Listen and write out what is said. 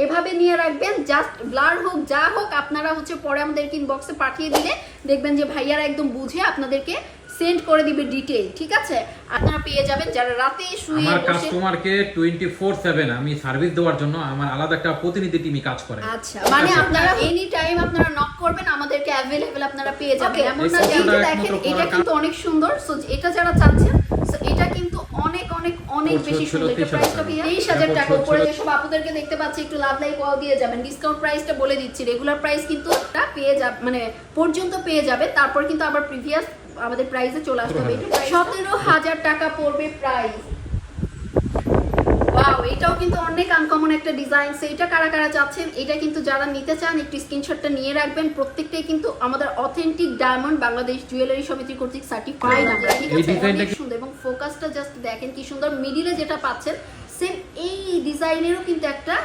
এভাবে নিয়ে রাখবেন, জাস্ট ব্লার হোক যা হোক আপনারা হচ্ছে পরে আমাদেরকে ইনবক্সে পাঠিয়ে দিলে দেখবেন যে ভাইয়ারা একদম বুঝে আপনাদেরকে সেন্ড করে দিবে ডিটেইল, ঠিক আছে? আপনারা পেয়ে যাবেন যারা রাতে শুয়ে আমার বসে। কাস্টমারকে 24/7 আমি সার্ভিস দেওয়ার জন্য আমার আলাদা একটা প্রতিনিধি টিমই কাজ করে। আচ্ছা, মানে আপনারা এনি টাইম আপনারা নক করবেন, আমাদেরকে अवेलेबल আপনারা পেয়ে যাবেন। এমন না যে এই দেখেন এটা কিন্তু অনেক সুন্দর, সো এটা যারা চাচ্ছেন সো এটা কিন্তু অনেক অনেক অনেক বেশি সুন্দর। এটা প্রাইসটা 23,000 টাকা। উপরে যেসব আপুদেরকে দেখতে পাচ্ছি একটু লাভ লাইক কল দিয়ে যাবেন। ডিসকাউন্ট প্রাইসটা বলে দিচ্ছি, রেগুলার প্রাইস কিন্তু এটা পেয়ে যাবে মানে পর্যন্ত পেয়ে যাবে, তারপর কিন্তু আবার প্রিভিয়াস আমাদের প্রাইসে চলে আসবে। 17,000 টাকা পড়বে প্রাইস। ওয়াও, এটাও কিন্তু অনেক আনকমন একটা ডিজাইন। সো এটা কারা কারা চাচ্ছেন, এটা কিন্তু যারা নিতে চান একটু স্ক্রিনশটটা নিয়ে রাখবেন। প্রত্যেকটাই কিন্তু আমাদের অথেন্টিক ডায়মন্ড বাংলাদেশ জুয়েলারি সমিতি কর্তৃক সার্টিফাইড। আমরা ঠিক আছে, অনেক সুন্দর এবং ফোকাসটা জাস্ট দেখেন কি সুন্দর। মিডিলে যেটা পাচ্ছেন সেম এই ডিজাইনেরও কিন্তু একটা